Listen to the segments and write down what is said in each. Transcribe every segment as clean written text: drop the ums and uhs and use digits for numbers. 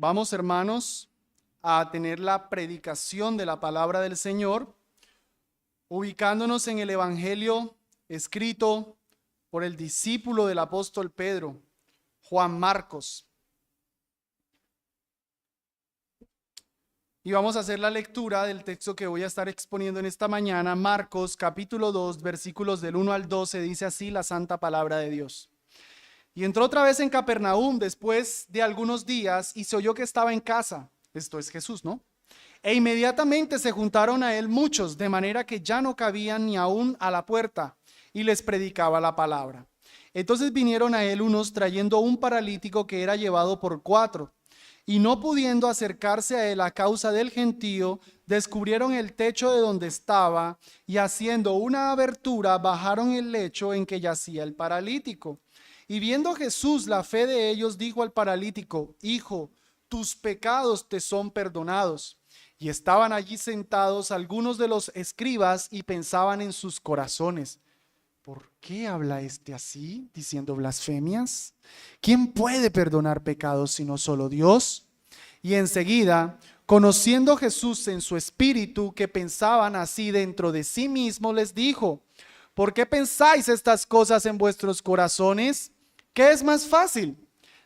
Vamos, hermanos, a tener la predicación de la palabra del Señor, ubicándonos en el Evangelio escrito por el discípulo del apóstol Pedro, Juan Marcos. Y vamos a hacer la lectura del texto que voy a estar exponiendo en esta mañana. Marcos capítulo 2, versículos del 1 al 12, dice así la santa palabra de Dios. Y entró otra vez en Capernaum después de algunos días y se oyó que estaba en casa. Esto es Jesús, ¿no? E inmediatamente se juntaron a él muchos, de manera que ya no cabían ni aún a la puerta, y les predicaba la palabra. Entonces vinieron a él unos trayendo un paralítico que era llevado por 4, y no pudiendo acercarse a él a causa del gentío, descubrieron el techo de donde estaba, y haciendo una abertura bajaron el lecho en que yacía el paralítico. Y viendo Jesús la fe de ellos, dijo al paralítico: Hijo, tus pecados te son perdonados. Y estaban allí sentados algunos de los escribas y pensaban en sus corazones: ¿por qué habla este así, diciendo blasfemias? ¿Quién puede perdonar pecados sino solo Dios? Y enseguida, conociendo Jesús en su espíritu que pensaban así dentro de sí mismo, les dijo: ¿por qué pensáis estas cosas en vuestros corazones? ¿Qué es más fácil?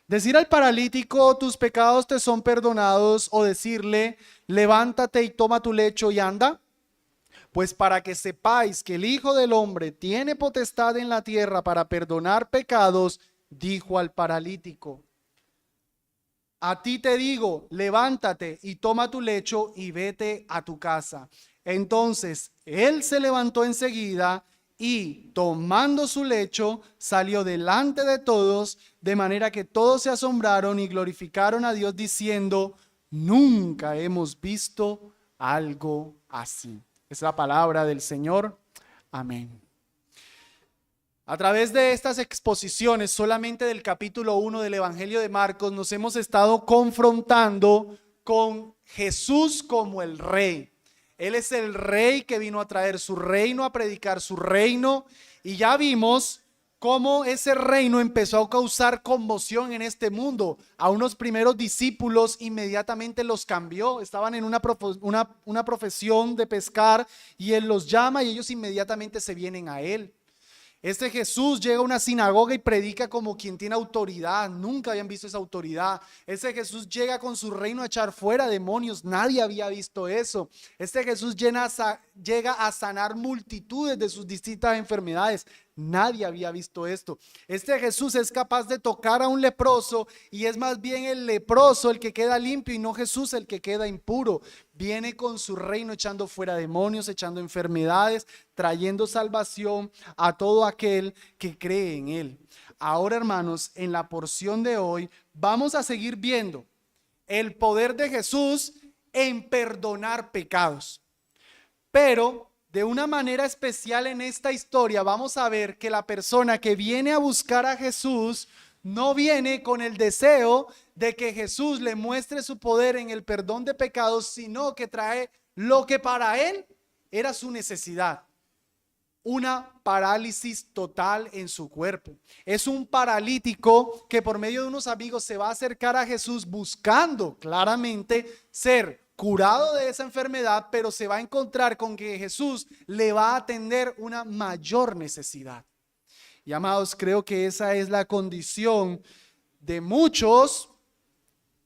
¿Decir al paralítico, tus pecados te son perdonados, o decirle, levántate y toma tu lecho y anda? Pues para que sepáis que el Hijo del Hombre tiene potestad en la tierra para perdonar pecados, dijo al paralítico: a ti te digo, levántate y toma tu lecho y vete a tu casa. Entonces él se levantó enseguida y, tomando su lecho, salió delante de todos, de manera que todos se asombraron y glorificaron a Dios diciendo: nunca hemos visto algo así. Es la palabra del Señor. Amén. A través de estas exposiciones, solamente del capítulo 1 del Evangelio de Marcos, nos hemos estado confrontando con Jesús como el Rey. Él es el Rey que vino a traer su reino, a predicar su reino, y ya vimos cómo ese reino empezó a causar conmoción en este mundo. A unos primeros discípulos inmediatamente los cambió. Estaban en una profesión de pescar y él los llama y ellos inmediatamente se vienen a él. Este Jesús llega a una sinagoga y predica como quien tiene autoridad. Nunca habían visto esa autoridad. Este Jesús llega con su reino a echar fuera demonios. Nadie había visto eso. Este Jesús llega a sanar multitudes de sus distintas enfermedades. Nadie había visto esto. Este Jesús es capaz de tocar a un leproso y es más bien el leproso el que queda limpio y no Jesús el que queda impuro. Viene con su reino echando fuera demonios, echando enfermedades, trayendo salvación a todo aquel que cree en él. Ahora, hermanos, en la porción de hoy vamos a seguir viendo el poder de Jesús en perdonar pecados. Pero de una manera especial en esta historia vamos a ver que la persona que viene a buscar a Jesús no viene con el deseo de que Jesús le muestre su poder en el perdón de pecados, sino que trae lo que para él era su necesidad: una parálisis total en su cuerpo. Es un paralítico que por medio de unos amigos se va a acercar a Jesús buscando claramente ser curado de esa enfermedad, pero se va a encontrar con que Jesús le va a atender una mayor necesidad. Y amados, creo que esa es la condición de muchos,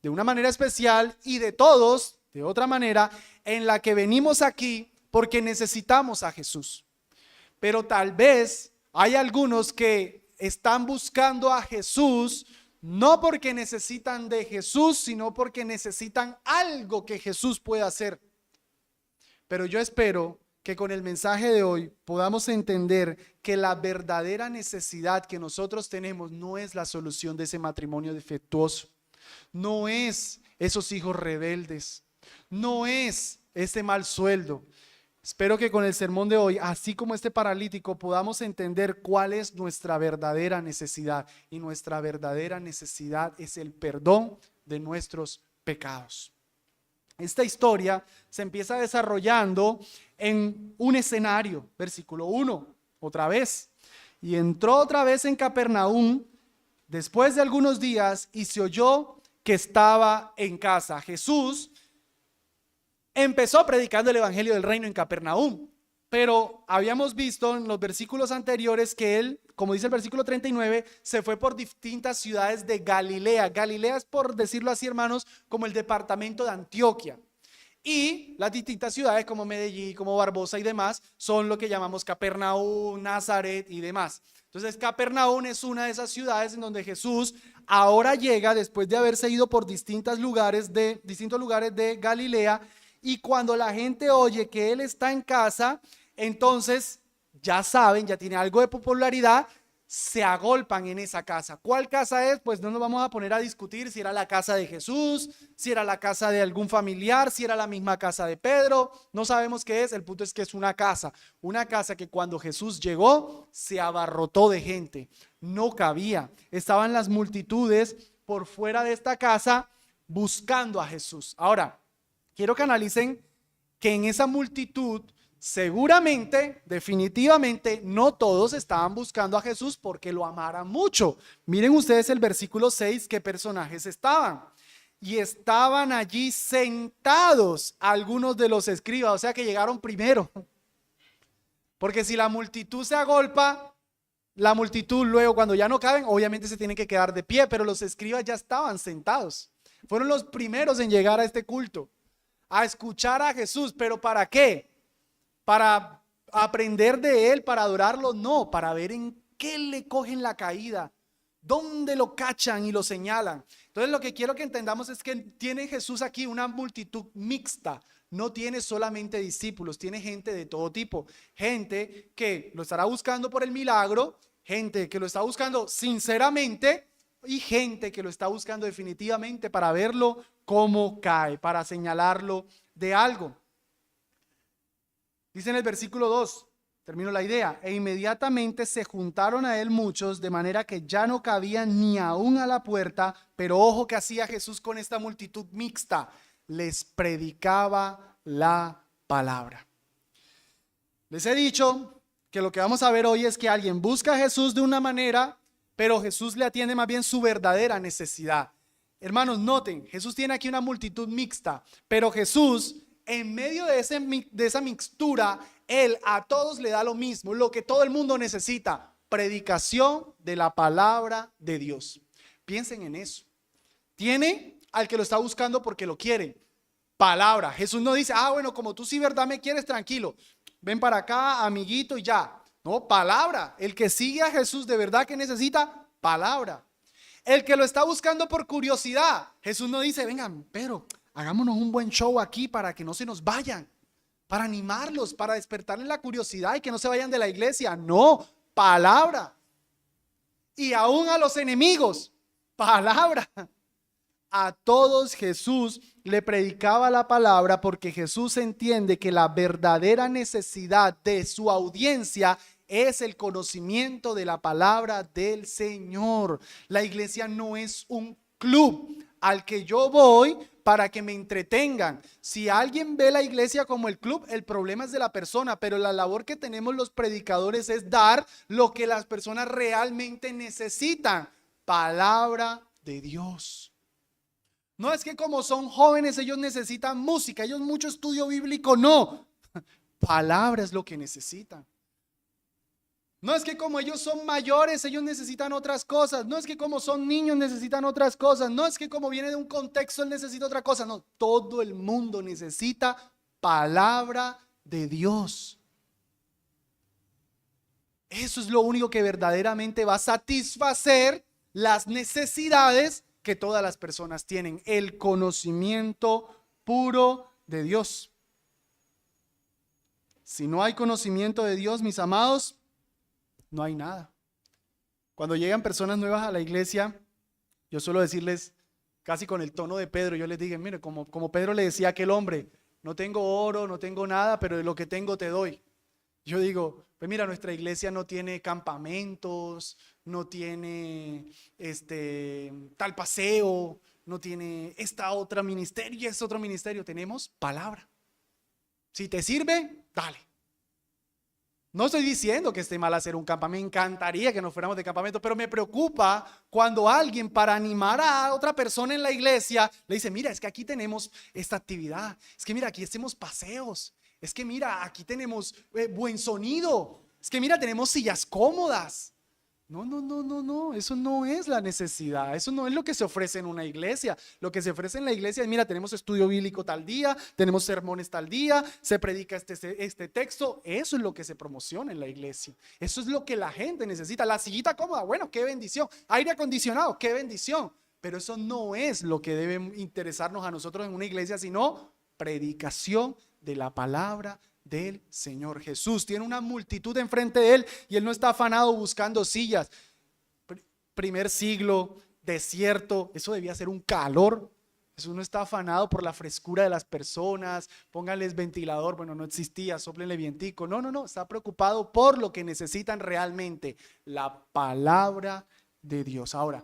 de una manera especial, y de todos, de otra manera, en la que venimos aquí porque necesitamos a Jesús. Pero tal vez hay algunos que están buscando a Jesús no porque necesitan de Jesús, sino porque necesitan algo que Jesús pueda hacer. Pero yo espero que con el mensaje de hoy podamos entender que la verdadera necesidad que nosotros tenemos no es la solución de ese matrimonio defectuoso, no es esos hijos rebeldes, no es ese mal sueldo. Espero que con el sermón de hoy, así como este paralítico, podamos entender cuál es nuestra verdadera necesidad. Y nuestra verdadera necesidad es el perdón de nuestros pecados. Esta historia se empieza desarrollando en un escenario. Versículo 1, otra vez. Y entró otra vez en Capernaum después de algunos días y se oyó que estaba en casa. Jesús empezó predicando el evangelio del reino en Capernaum, pero habíamos visto en los versículos anteriores que él, como dice el versículo 39, se fue por distintas ciudades de Galilea. Galilea es, por decirlo así, hermanos, como el departamento de Antioquia. Y las distintas ciudades como Medellín, como Barbosa y demás son lo que llamamos Capernaum, Nazaret y demás. Entonces Capernaum es una de esas ciudades en donde Jesús ahora llega después de haberse ido por distintos lugares de Galilea, y cuando la gente oye que él está en casa, entonces ya saben, ya tiene algo de popularidad, se agolpan en esa casa. ¿Cuál casa es? Pues no nos vamos a poner a discutir si era la casa de Jesús, si era la casa de algún familiar, si era la misma casa de Pedro. No sabemos qué es. El punto es que es una casa que cuando Jesús llegó se abarrotó de gente. No cabía. Estaban las multitudes por fuera de esta casa buscando a Jesús. Ahora, quiero que analicen que en esa multitud seguramente, definitivamente, no todos estaban buscando a Jesús porque lo amaran mucho. Miren ustedes el versículo 6, qué personajes estaban. Y estaban allí sentados algunos de los escribas, o sea que llegaron primero. Porque si la multitud se agolpa, la multitud luego cuando ya no caben, obviamente se tienen que quedar de pie, pero los escribas ya estaban sentados. Fueron los primeros en llegar a este culto, a escuchar a Jesús. ¿Pero para qué? ¿Para aprender de él, para adorarlo? No, para ver en qué le cogen la caída, dónde lo cachan y lo señalan. Entonces lo que quiero que entendamos es que tiene Jesús aquí una multitud mixta. No tiene solamente discípulos, tiene gente de todo tipo. Gente que lo estará buscando por el milagro, gente que lo está buscando sinceramente y gente que lo está buscando definitivamente para verlo cómo cae, para señalarlo de algo. Dice en el versículo 2, termino la idea, e inmediatamente se juntaron a él muchos, de manera que ya no cabían ni aún a la puerta. Pero ojo que hacía Jesús con esta multitud mixta, les predicaba la palabra. Les he dicho que lo que vamos a ver hoy es que alguien busca a Jesús de una manera, pero Jesús le atiende más bien su verdadera necesidad. Hermanos, noten, Jesús tiene aquí una multitud mixta, pero Jesús, en medio de esa mixtura, él a todos le da lo mismo, lo que todo el mundo necesita: predicación de la palabra de Dios. Piensen en eso. Tiene al que lo está buscando porque lo quiere. Palabra. Jesús no dice, bueno, como tú sí verdad me quieres, tranquilo, ven para acá, amiguito, y ya. No, palabra. El que sigue a Jesús de verdad que necesita palabra. El que lo está buscando por curiosidad, Jesús no dice, vengan, pero hagámonos un buen show aquí para que no se nos vayan, para animarlos, para despertarles la curiosidad y que no se vayan de la iglesia. No, palabra. Y aún a los enemigos, palabra. A todos Jesús le predicaba la palabra, porque Jesús entiende que la verdadera necesidad de su audiencia es el conocimiento de la palabra del Señor. La iglesia no es un club al que yo voy para que me entretengan. Si alguien ve la iglesia como el club, el problema es de la persona, pero la labor que tenemos los predicadores es dar lo que las personas realmente necesitan: palabra de Dios. No es que como son jóvenes ellos necesitan música, ellos mucho estudio bíblico, no. Palabra es lo que necesitan. No es que como ellos son mayores ellos necesitan otras cosas. No es que como son niños necesitan otras cosas. No es que como viene de un contexto él necesita otra cosa. No, todo el mundo necesita palabra de Dios. Eso es lo único que verdaderamente va a satisfacer las necesidades que todas las personas tienen: el conocimiento puro de Dios. Si no hay conocimiento de Dios, mis amados, no hay nada. Cuando llegan personas nuevas a la iglesia, yo suelo decirles, casi con el tono de Pedro, yo les digo, mire, como Pedro le decía a aquel hombre, no tengo oro, no tengo nada, pero de lo que tengo te doy. Yo digo, pues mira, nuestra iglesia no tiene campamentos, no tiene tal paseo, no tiene esta otra ministerio y este otro ministerio. Tenemos palabra. Si te sirve, dale. No estoy diciendo que esté mal hacer un campamento, me encantaría que nos fuéramos de campamento, pero me preocupa cuando alguien para animar a otra persona en la iglesia le dice, mira, es que aquí tenemos esta actividad, es que mira, aquí hacemos paseos, es que mira, aquí tenemos buen sonido, es que mira, tenemos sillas cómodas. No, no, no, no, no, eso no es la necesidad, eso no es lo que se ofrece en una iglesia. Lo que se ofrece en la iglesia es, mira, tenemos estudio bíblico tal día, tenemos sermones tal día, se predica este texto. Eso es lo que se promociona en la iglesia. Eso es lo que la gente necesita. La sillita cómoda, bueno, qué bendición. Aire acondicionado, qué bendición. Pero eso no es lo que debe interesarnos a nosotros en una iglesia, sino predicación de la palabra del Señor Jesús. Tiene una multitud enfrente de él y él no está afanado buscando sillas. Primer siglo, desierto, eso debía ser un calor. Jesús no está afanado por la frescura de las personas, pónganles ventilador, bueno, no existía, sóplenle vientico. No, no, no, está preocupado por lo que necesitan realmente, la palabra de Dios. Ahora,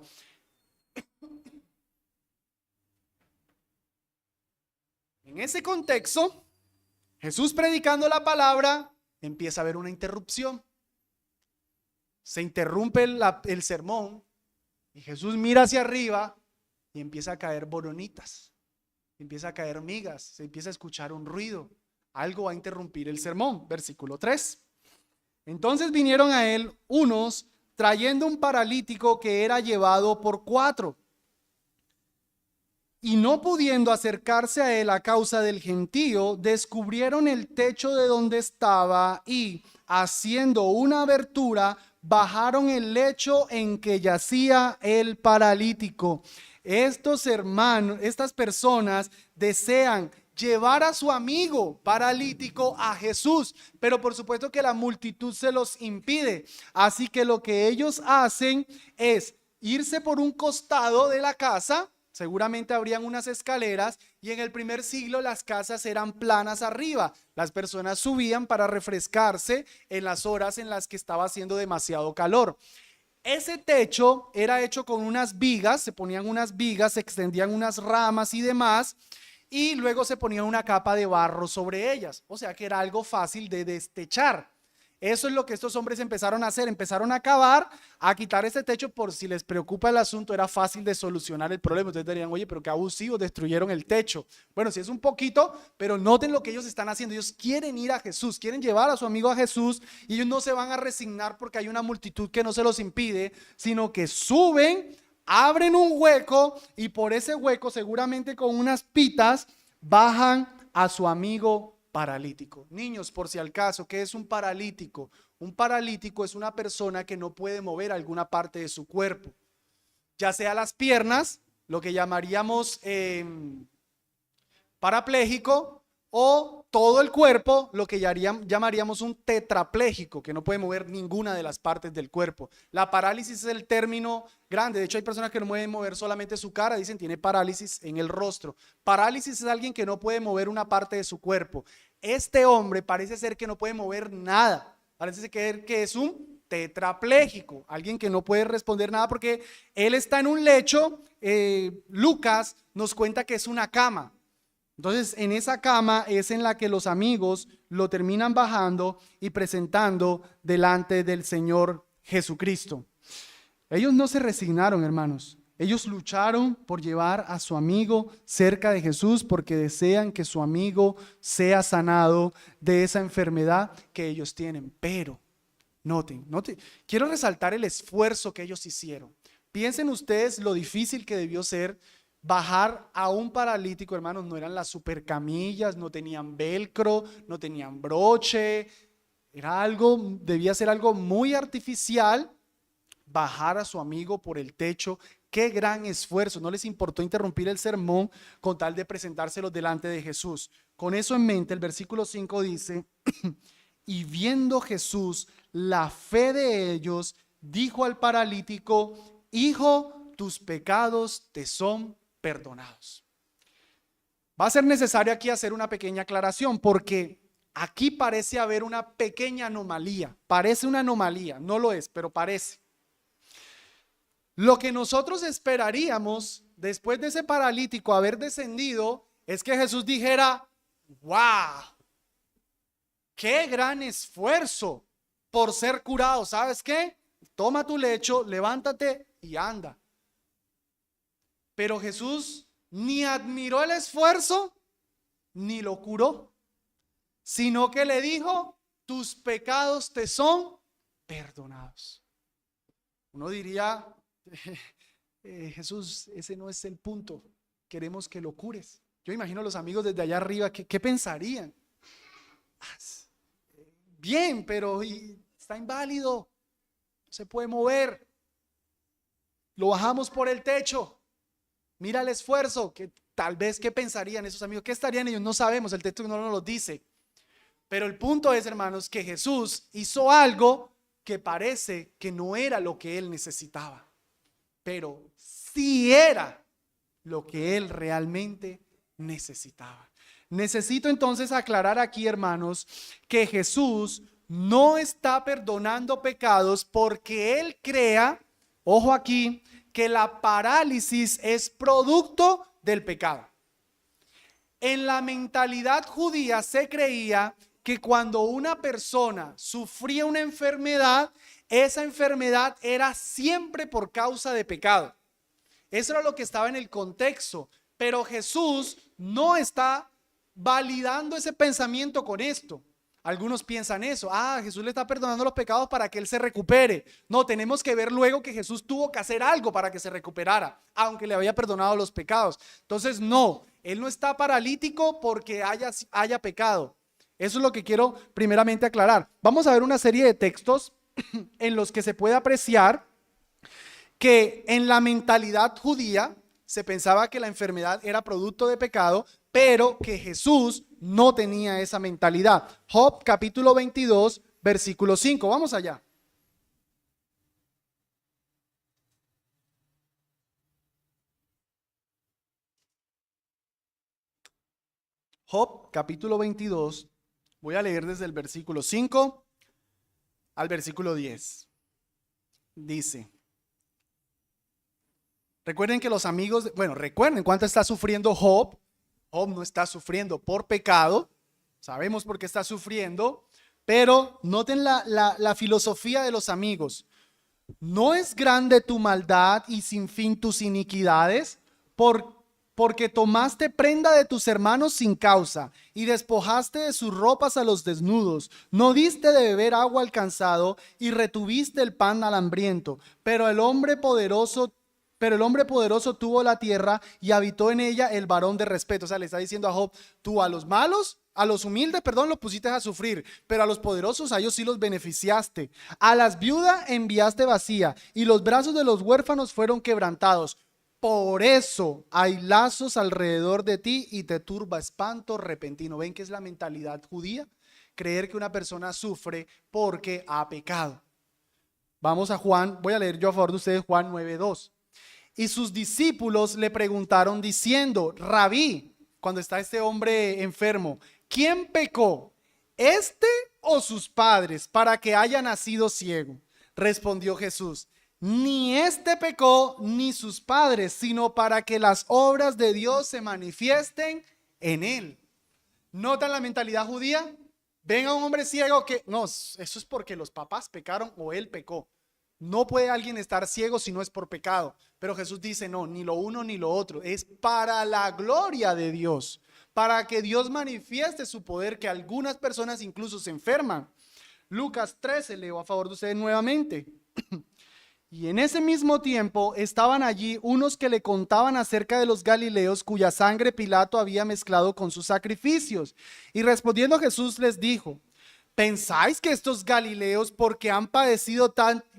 en ese contexto, Jesús predicando la palabra, empieza a haber una interrupción. Se interrumpe el sermón y Jesús mira hacia arriba y empieza a caer boronitas, empieza a caer migas, se empieza a escuchar un ruido. Algo va a interrumpir el sermón. Versículo 3. Entonces vinieron a él unos trayendo un paralítico que era llevado por 4. Y no pudiendo acercarse a él a causa del gentío, descubrieron el techo de donde estaba y, haciendo una abertura, bajaron el lecho en que yacía el paralítico. Estos hermanos, estas personas desean llevar a su amigo paralítico a Jesús, pero por supuesto que la multitud se los impide. Así que lo que ellos hacen es irse por un costado de la casa. Seguramente habrían unas escaleras y en el primer siglo las casas eran planas arriba. Las personas subían para refrescarse en las horas en las que estaba haciendo demasiado calor. Ese techo era hecho con unas vigas, se ponían unas vigas, se extendían unas ramas y demás, y luego se ponía una capa de barro sobre ellas. O sea que era algo fácil de destechar. Eso es lo que estos hombres empezaron a hacer, empezaron a cavar, a quitar este techo por si les preocupa el asunto, era fácil de solucionar el problema. Ustedes dirían, oye, pero qué abusivos, destruyeron el techo. Bueno, sí es un poquito, pero noten lo que ellos están haciendo. Ellos quieren ir a Jesús, quieren llevar a su amigo a Jesús y ellos no se van a resignar porque hay una multitud que no se los impide, sino que suben, abren un hueco y por ese hueco, seguramente con unas pitas, bajan a su amigo paralítico. Niños, por si al caso, ¿qué es un paralítico? Un paralítico es una persona que no puede mover alguna parte de su cuerpo, ya sea las piernas, lo que llamaríamos parapléjico, o todo el cuerpo, lo que llamaríamos un tetrapléjico, que no puede mover ninguna de las partes del cuerpo. La parálisis es el término grande. De hecho, hay personas que no pueden mover solamente su cara, dicen tiene parálisis en el rostro. Parálisis es alguien que no puede mover una parte de su cuerpo. Este hombre parece ser que no puede mover nada. Parece ser que es un tetrapléjico, alguien que no puede responder nada porque él está en un lecho. Lucas nos cuenta que es una cama. Entonces, en esa cama es en la que los amigos lo terminan bajando y presentando delante del Señor Jesucristo. Ellos no se resignaron, hermanos. Ellos lucharon por llevar a su amigo cerca de Jesús porque desean que su amigo sea sanado de esa enfermedad que ellos tienen. Pero, noten, quiero resaltar el esfuerzo que ellos hicieron. Piensen ustedes lo difícil que debió ser bajar a un paralítico, hermanos. No eran las supercamillas, no tenían velcro, no tenían broche. Debía ser algo muy artificial. Bajar a su amigo por el techo, qué gran esfuerzo. No les importó interrumpir el sermón con tal de presentárselos delante de Jesús. Con eso en mente, el versículo 5 dice: y viendo Jesús la fe de ellos, dijo al paralítico: hijo, tus pecados te son perdonados. Va a ser necesario aquí hacer una pequeña aclaración porque aquí parece haber una pequeña anomalía. Parece una anomalía, no lo es, pero parece. Lo que nosotros esperaríamos después de ese paralítico haber descendido es que Jesús dijera: ¡wow! ¡Qué gran esfuerzo! por ser curado. ¿Sabes qué? Toma tu lecho, levántate y anda. Pero Jesús ni admiró el esfuerzo, ni lo curó, sino que le dijo: tus pecados te son perdonados. Uno diría, Jesús, ese no es el punto, queremos que lo cures. Yo imagino a los amigos desde allá arriba, ¿qué pensarían? Bien, pero está inválido, no se puede mover, lo bajamos por el techo, mira el esfuerzo, que tal vez qué pensarían esos amigos, qué estarían ellos, no sabemos, el texto no nos lo dice. Pero el punto es, hermanos, que Jesús hizo algo que parece que no era lo que él necesitaba, pero sí era lo que él realmente necesitaba. Necesito entonces aclarar aquí, hermanos, que Jesús no está perdonando pecados porque él crea, ojo aquí, que la parálisis es producto del pecado. En la mentalidad judía se creía que cuando una persona sufría una enfermedad, esa enfermedad era siempre por causa de pecado. Eso era lo que estaba en el contexto, pero Jesús no está validando ese pensamiento con esto. Algunos piensan eso, Jesús le está perdonando los pecados para que él se recupere. No, tenemos que ver luego que Jesús tuvo que hacer algo para que se recuperara, aunque le había perdonado los pecados. Entonces no, él no está paralítico porque haya pecado. Eso es lo que quiero primeramente aclarar. Vamos a ver una serie de textos en los que se puede apreciar que en la mentalidad judía se pensaba que la enfermedad era producto de pecado, pero que Jesús no tenía esa mentalidad. Job capítulo 22, versículo 5. Vamos allá. Job capítulo 22. Voy a leer desde el versículo 5 al versículo 10. Dice: recuerden que los amigos, recuerden cuánto está sufriendo Job. Job no está sufriendo por pecado, sabemos por qué está sufriendo, pero noten la filosofía de los amigos. ¿No es grande tu maldad y sin fin tus iniquidades? Porque tomaste prenda de tus hermanos sin causa y despojaste de sus ropas a los desnudos. No diste de beber agua al cansado y retuviste el pan al hambriento. Pero el hombre poderoso tuvo la tierra y habitó en ella el varón de respeto. O sea, le está diciendo a Job: tú a los malos, a los humildes, los pusiste a sufrir, pero a los poderosos, a ellos sí los beneficiaste. A las viudas enviaste vacía y los brazos de los huérfanos fueron quebrantados. Por eso hay lazos alrededor de ti y te turba espanto repentino. ¿Ven que es la mentalidad judía? Creer que una persona sufre porque ha pecado. Vamos a Juan, voy a leer yo a favor de ustedes Juan 9:2. Y sus discípulos le preguntaron diciendo: Rabí, cuando está este hombre enfermo, ¿quién pecó, este o sus padres, para que haya nacido ciego? Respondió Jesús: ni este pecó ni sus padres, sino para que las obras de Dios se manifiesten en él. ¿Notan la mentalidad judía? Ven a un hombre ciego que no, eso es porque los papás pecaron o él pecó. No puede alguien estar ciego si no es por pecado. Pero Jesús dice: no, ni lo uno ni lo otro. Es para la gloria de Dios, para que Dios manifieste su poder, que algunas personas incluso se enferman. Lucas 13, leo a favor de ustedes nuevamente. Y en ese mismo tiempo estaban allí unos que le contaban acerca de los galileos cuya sangre Pilato había mezclado con sus sacrificios. Y respondiendo Jesús les dijo: ¿pensáis que estos galileos, porque han padecido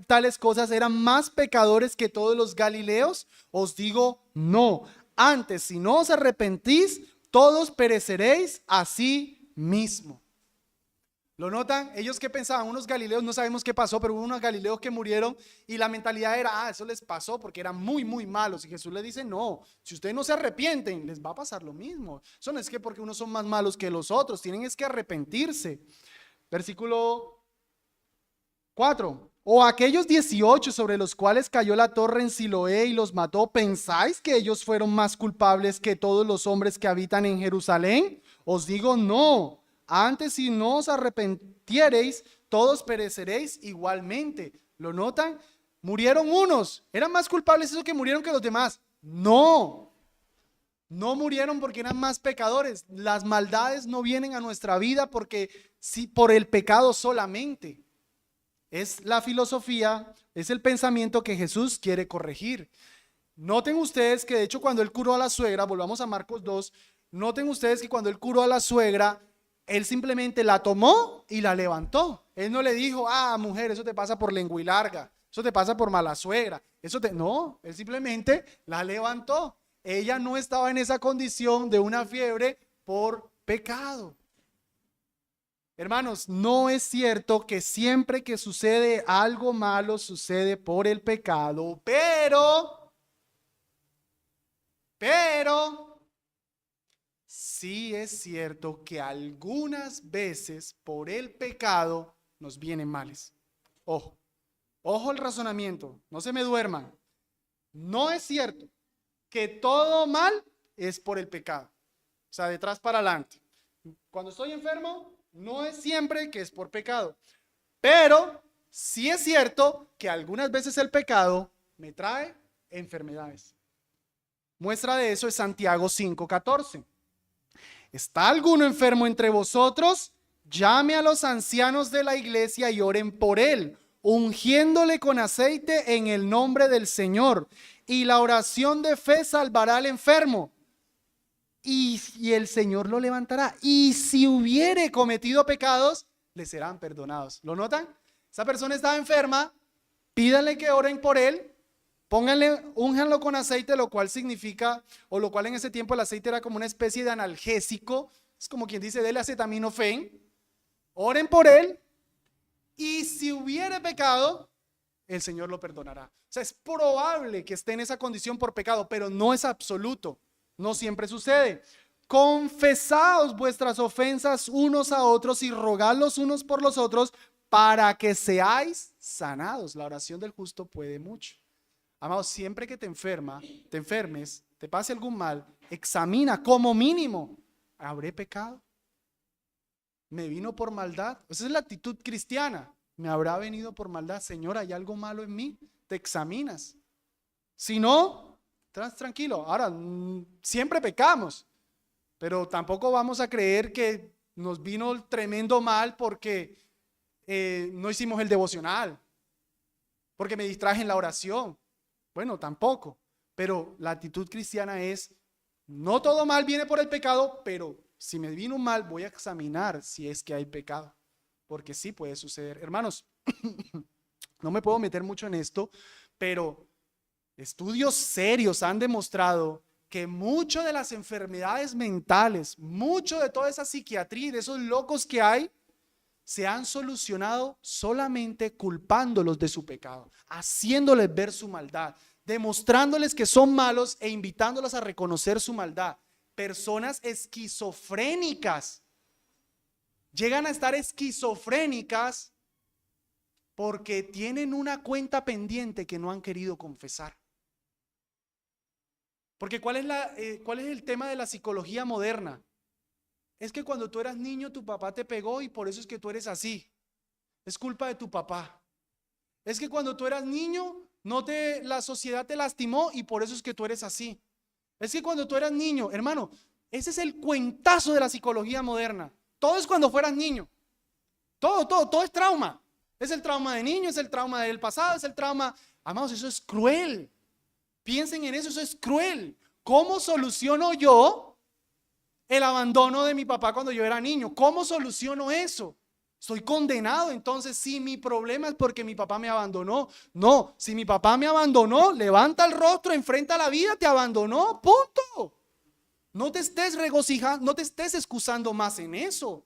tales cosas, eran más pecadores que todos los galileos? Os digo, no. Antes, si no os arrepentís, todos pereceréis así mismo. ¿Lo notan? Ellos que pensaban, unos galileos, no sabemos qué pasó, pero hubo unos galileos que murieron y la mentalidad era: eso les pasó porque eran muy, muy malos. Y Jesús les dice: no, si ustedes no se arrepienten, les va a pasar lo mismo. Eso no es que porque unos son más malos que los otros, tienen es que arrepentirse. Versículo 4. O aquellos 18 sobre los cuales cayó la torre en Siloé y los mató, ¿pensáis que ellos fueron más culpables que todos los hombres que habitan en Jerusalén? Os digo, no. Antes, si no os arrepentiereis, todos pereceréis igualmente. ¿Lo notan? Murieron unos. ¿Eran más culpables esos que murieron que los demás? No. No murieron porque eran más pecadores. Las maldades no vienen a nuestra vida porque sí, por el pecado solamente. Es la filosofía, es el pensamiento que Jesús quiere corregir. Noten ustedes que de hecho cuando él curó a la suegra, volvamos a Marcos 2, noten ustedes que cuando él curó a la suegra, él simplemente la tomó y la levantó. Él no le dijo, mujer, eso te pasa por lengua y larga, eso te pasa por mala suegra, no, él simplemente la levantó. Ella no estaba en esa condición de una fiebre por pecado. Hermanos, no es cierto que siempre que sucede algo malo sucede por el pecado, pero sí es cierto que algunas veces por el pecado nos vienen males. Ojo, ojo el razonamiento, no se me duerman. No es cierto que todo mal es por el pecado, o sea, de atrás para adelante. Cuando estoy enfermo, no es siempre que es por pecado, pero sí es cierto que algunas veces el pecado me trae enfermedades. Muestra de eso es Santiago 5:14. ¿Está alguno enfermo entre vosotros? Llame a los ancianos de la iglesia y oren por él, ungiéndole con aceite en el nombre del Señor. Y la oración de fe salvará al enfermo, y el Señor lo levantará. Y si hubiere cometido pecados, le serán perdonados. ¿Lo notan? Esa persona estaba enferma, pídanle que oren por él, únjanlo con aceite, lo cual significa, o lo cual en ese tiempo el aceite era como una especie de analgésico, es como quien dice, dele acetaminofén, oren por él, y si hubiere pecado, el Señor lo perdonará. O sea, es probable que esté en esa condición por pecado, pero no es absoluto, no siempre sucede. Confesaos vuestras ofensas unos a otros y rogad los unos por los otros para que seáis sanados. La oración del justo puede mucho. Amados, siempre que te enfermes, te pase algún mal, examina como mínimo, ¿habré pecado? ¿Me vino por maldad? Esa es la actitud cristiana. ¿Me habrá venido por maldad? Señor, ¿hay algo malo en mí? Te examinas. Si no, tranquilo. Ahora, siempre pecamos, pero tampoco vamos a creer que nos vino el tremendo mal porque no hicimos el devocional, porque me distraje en la oración. Bueno, tampoco, pero la actitud cristiana es, no todo mal viene por el pecado, pero si me vino un mal, voy a examinar si es que hay pecado, porque sí puede suceder. Hermanos, no me puedo meter mucho en esto, pero estudios serios han demostrado que mucho de las enfermedades mentales, mucho de toda esa psiquiatría y de esos locos que hay, se han solucionado solamente culpándolos de su pecado, haciéndoles ver su maldad, demostrándoles que son malos e invitándolos a reconocer su maldad. Personas esquizofrénicas llegan a estar esquizofrénicas porque tienen una cuenta pendiente que no han querido confesar. Porque ¿cuál es el tema de la psicología moderna? Es que cuando tú eras niño tu papá te pegó y por eso es que tú eres así. Es culpa de tu papá. Es que cuando tú eras niño la sociedad te lastimó y por eso es que tú eres así. Es que cuando tú eras niño, hermano, ese es el cuentazo de la psicología moderna. Todo es cuando fueras niño. Todo es trauma. Es el trauma de niño, es el trauma del pasado, es el trauma. Amados, eso es cruel. Piensen en eso, eso es cruel. ¿Cómo soluciono yo el abandono de mi papá cuando yo era niño? ¿Cómo soluciono eso? Estoy condenado. Entonces, si mi problema es porque mi papá me abandonó. No, si mi papá me abandonó, levanta el rostro, enfrenta la vida, te abandonó, punto. No te estés regocijando, no te estés excusando más en eso.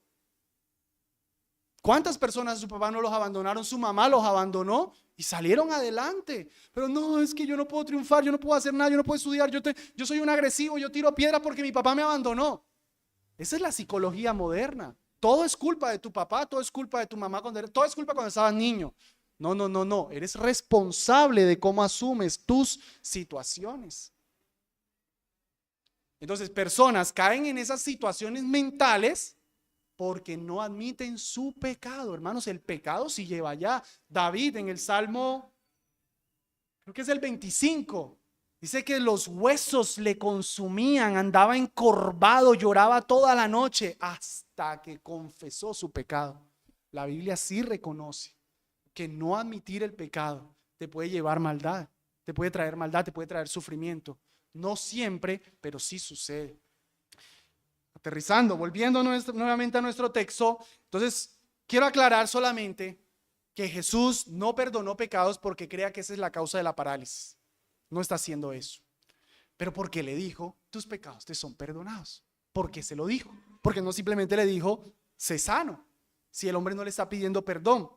¿Cuántas personas su papá no los abandonaron? Su mamá los abandonó y salieron adelante. Pero no, es que yo no puedo triunfar, yo no puedo hacer nada, yo no puedo estudiar, yo soy un agresivo, yo tiro piedra porque mi papá me abandonó. Esa es la psicología moderna. Todo es culpa de tu papá, todo es culpa de tu mamá, todo es culpa cuando estabas niño. No, eres responsable de cómo asumes tus situaciones. Entonces, personas caen en esas situaciones mentales porque no admiten su pecado. Hermanos, el pecado sí lleva allá. David en el Salmo, creo que es el 25, dice que los huesos le consumían, andaba encorvado, lloraba toda la noche hasta que confesó su pecado. La Biblia sí reconoce que no admitir el pecado te puede llevar maldad, te puede traer maldad, te puede traer sufrimiento. No siempre, pero sí sucede. Aterrizando, volviendo nuevamente a nuestro texto, entonces quiero aclarar solamente que Jesús no perdonó pecados porque crea que esa es la causa de la parálisis. No está haciendo eso. Pero porque le dijo, tus pecados te son perdonados. Porque se lo dijo. Porque no simplemente le dijo, sé sano. Si el hombre no le está pidiendo perdón.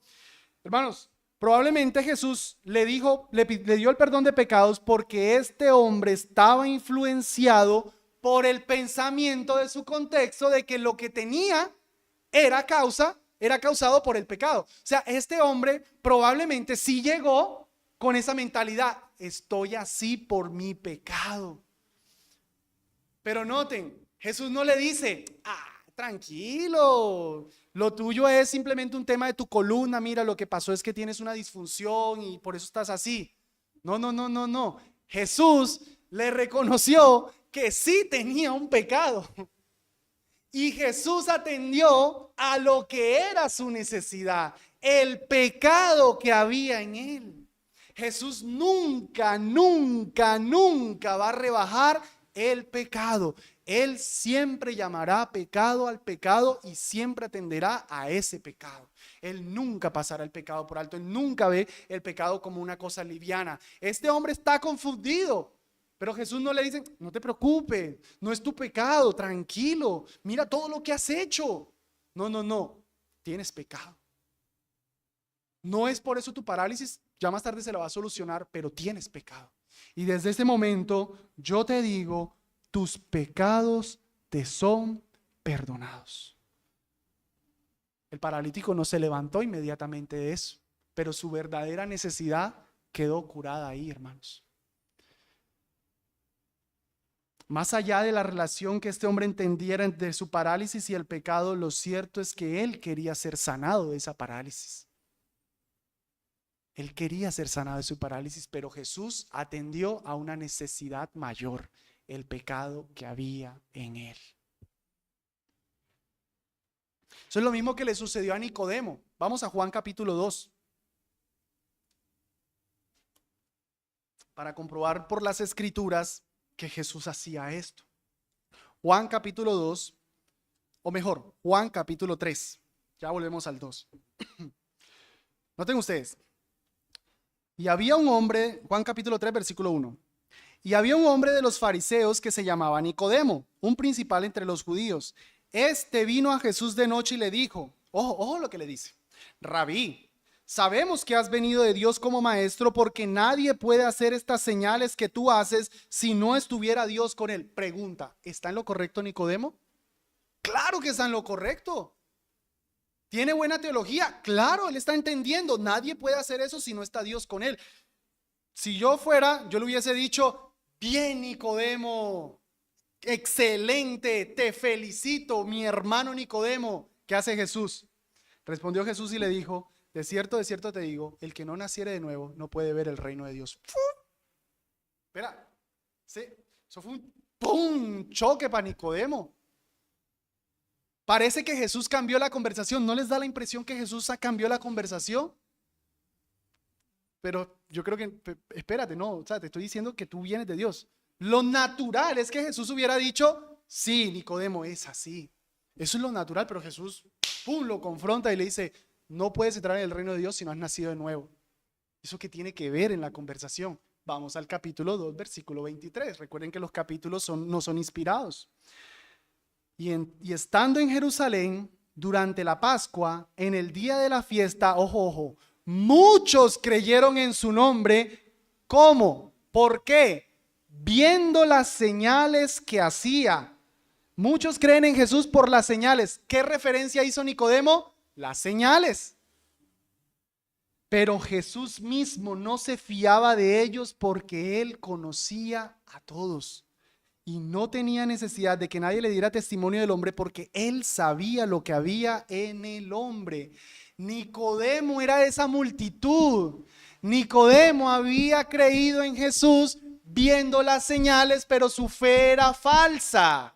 Hermanos, probablemente Jesús le dijo, le dio el perdón de pecados porque este hombre estaba influenciado por el pensamiento de su contexto de que lo que tenía era causado por el pecado. O sea, este hombre probablemente sí llegó con esa mentalidad, estoy así por mi pecado. Pero noten, Jesús no le dice, tranquilo, lo tuyo es simplemente un tema de tu columna, mira, lo que pasó es que tienes una disfunción y por eso estás así. No. Jesús le reconoció que sí tenía un pecado. Y Jesús atendió a lo que era su necesidad, el pecado que había en él. Jesús nunca va a rebajar el pecado. Él siempre llamará pecado al pecado y siempre atenderá a ese pecado. Él nunca pasará el pecado por alto. Él nunca ve el pecado como una cosa liviana. Este hombre está confundido. Pero Jesús no le dice, no te preocupes, no es tu pecado, tranquilo, mira todo lo que has hecho. No, tienes pecado. No es por eso tu parálisis, ya más tarde se la va a solucionar, pero tienes pecado. Y desde ese momento yo te digo, tus pecados te son perdonados. El paralítico no se levantó inmediatamente de eso, pero su verdadera necesidad quedó curada ahí, hermanos. Más allá de la relación que este hombre entendiera entre su parálisis y el pecado, lo cierto es que él quería ser sanado de esa parálisis. Él quería ser sanado de su parálisis, pero Jesús atendió a una necesidad mayor, el pecado que había en él. Eso es lo mismo que le sucedió a Nicodemo. Vamos a Juan capítulo 2. Para comprobar por las escrituras que Jesús hacía esto. Juan capítulo 2, o mejor, Juan capítulo 3. Ya volvemos al 2. Noten ustedes. Y había un hombre, Juan capítulo 3, versículo 1. Y había un hombre de los fariseos que se llamaba Nicodemo, un principal entre los judíos. Este vino a Jesús de noche y le dijo, ojo lo que le dice, Rabí, sabemos que has venido de Dios como maestro porque nadie puede hacer estas señales que tú haces si no estuviera Dios con él. Pregunta, ¿está en lo correcto Nicodemo? Claro que está en lo correcto. ¿Tiene buena teología? Claro, él está entendiendo. Nadie puede hacer eso si no está Dios con él. Si yo fuera, yo le hubiese dicho, bien Nicodemo, excelente, te felicito, mi hermano Nicodemo. ¿Qué hace Jesús? Respondió Jesús y le dijo, de cierto te digo, el que no naciere de nuevo no puede ver el reino de Dios. Espera, ¿sí? Eso fue un choque para Nicodemo. Parece que Jesús cambió la conversación. ¿No les da la impresión que Jesús cambió la conversación? Pero yo creo que, espérate, no, o sea, te estoy diciendo que tú vienes de Dios. Lo natural es que Jesús hubiera dicho, sí, Nicodemo, es así. Eso es lo natural, pero Jesús, lo confronta y le dice, no puedes entrar en el reino de Dios si no has nacido de nuevo. ¿Eso qué tiene que ver en la conversación? Vamos al capítulo 2, versículo 23. Recuerden que los capítulos no son inspirados. Y estando en Jerusalén, durante la Pascua, en el día de la fiesta, ojo, muchos creyeron en su nombre. ¿Cómo? ¿Por qué? Viendo las señales que hacía. Muchos creen en Jesús por las señales. ¿Qué referencia hizo Nicodemo? Las señales. Pero Jesús mismo no se fiaba de ellos porque él conocía a todos y no tenía necesidad de que nadie le diera testimonio del hombre porque él sabía lo que había en el hombre. Nicodemo era de esa multitud. Nicodemo había creído en Jesús viendo las señales, pero su fe era falsa.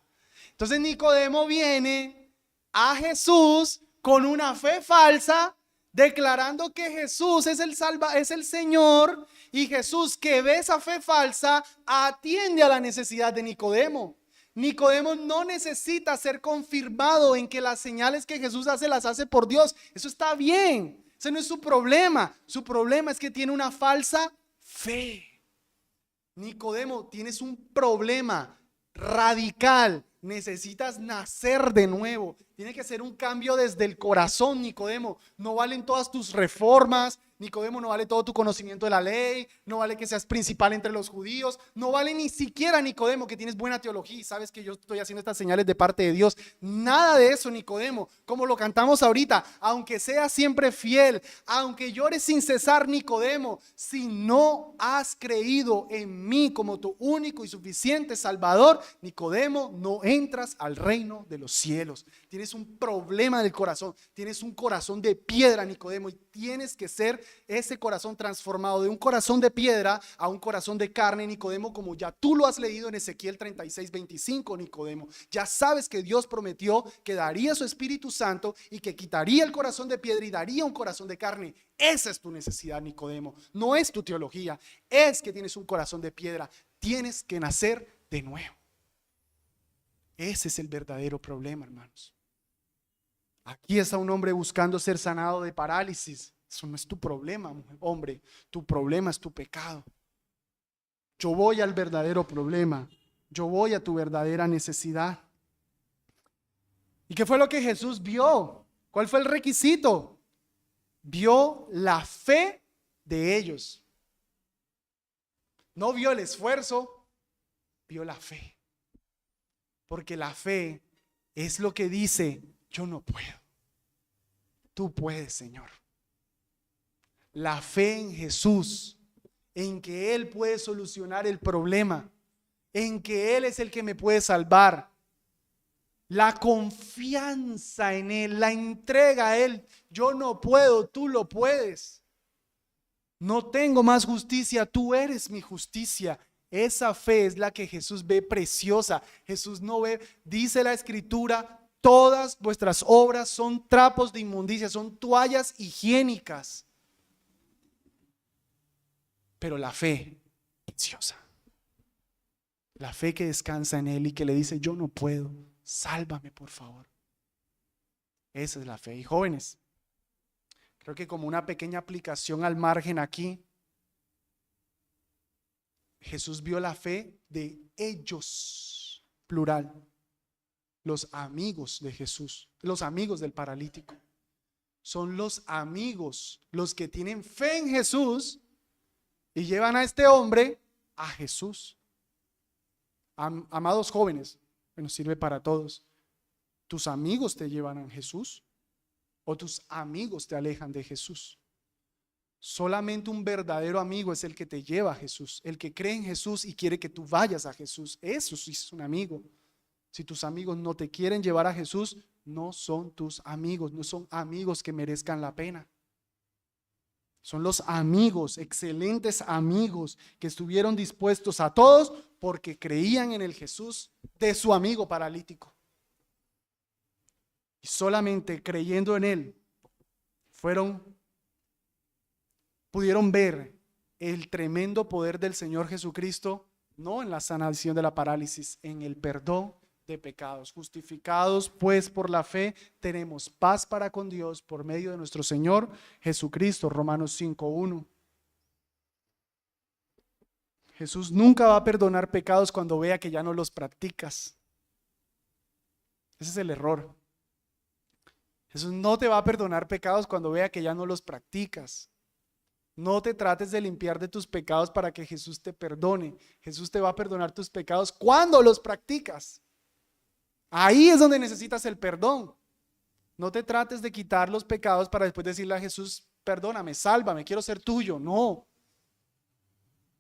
Entonces Nicodemo viene a Jesús con una fe falsa, declarando que Jesús es el Señor, y Jesús, que ve esa fe falsa, atiende a la necesidad de Nicodemo. Nicodemo no necesita ser confirmado en que las señales que Jesús hace las hace por Dios. Eso está bien. Ese no es su problema. Su problema es que tiene una falsa fe. Nicodemo, tienes un problema radical. Necesitas nacer de nuevo. Tiene que ser un cambio desde el corazón, Nicodemo. No valen todas tus reformas, Nicodemo, no vale todo tu conocimiento de la ley, no vale que seas principal entre los judíos, no vale ni siquiera, Nicodemo, que tienes buena teología y sabes que yo estoy haciendo estas señales de parte de Dios. Nada de eso, Nicodemo. Como lo cantamos ahorita, aunque seas siempre fiel, aunque llores sin cesar, Nicodemo, si no has creído en mí como tu único y suficiente Salvador, Nicodemo, no entras al reino de los cielos. Tienes un problema del corazón, tienes un corazón de piedra, Nicodemo, y tienes que ser ese corazón transformado de un corazón de piedra a un corazón de carne, Nicodemo, como ya tú lo has leído en Ezequiel 36:25, Nicodemo. Ya sabes que Dios prometió que daría su Espíritu Santo y que quitaría el corazón de piedra y daría un corazón de carne. Esa es tu necesidad, Nicodemo. No es tu teología, es que tienes un corazón de piedra. Tienes que nacer de nuevo. Ese es el verdadero problema, hermanos. Aquí está un hombre buscando ser sanado de parálisis. Eso no es tu problema, hombre. Tu problema es tu pecado. Yo voy al verdadero problema. Yo voy a tu verdadera necesidad. ¿Y qué fue lo que Jesús vio? ¿Cuál fue el requisito? Vio la fe de ellos. No vio el esfuerzo, vio la fe. Porque la fe es lo que dice: yo no puedo. Tú puedes, Señor. La fe en Jesús, en que Él puede solucionar el problema, en que Él es el que me puede salvar. La confianza en Él, la entrega a Él. Yo no puedo, tú lo puedes. No tengo más justicia, tú eres mi justicia. Esa fe es la que Jesús ve preciosa. Jesús no ve, dice la Escritura, todas vuestras obras son trapos de inmundicia, son toallas higiénicas. Pero la fe preciosa, la fe que descansa en Él y que le dice: yo no puedo, sálvame por favor. Esa es la fe. Y jóvenes, creo que como una pequeña aplicación al margen aquí, Jesús vio la fe de ellos, plural, los amigos de Jesús, los amigos del paralítico. Son los amigos los que tienen fe en Jesús y llevan a este hombre a Jesús. Amados jóvenes, nos sirve para todos. ¿Tus amigos te llevan a Jesús o tus amigos te alejan de Jesús? Solamente un verdadero amigo es el que te lleva a Jesús, el que cree en Jesús y quiere que tú vayas a Jesús. Eso sí es un amigo. Si tus amigos no te quieren llevar a Jesús, no son tus amigos, no son amigos que merezcan la pena. Son los amigos, excelentes amigos, que estuvieron dispuestos a todos porque creían en el Jesús de su amigo paralítico. Y solamente creyendo en Él, pudieron ver el tremendo poder del Señor Jesucristo, no en la sanación de la parálisis, en el perdón de pecados. Justificados pues por la fe, tenemos paz para con Dios por medio de nuestro Señor Jesucristo. Romanos 5:1. Jesús nunca va a perdonar pecados cuando vea que ya no los practicas. Ese es el error. Jesús no te va a perdonar pecados cuando vea que ya no los practicas. No te trates de limpiar de tus pecados para que Jesús te perdone. Jesús te va a perdonar tus pecados cuando los practicas. Ahí es donde necesitas el perdón. No te trates de quitar los pecados para después decirle a Jesús: perdóname, sálvame, quiero ser tuyo. No.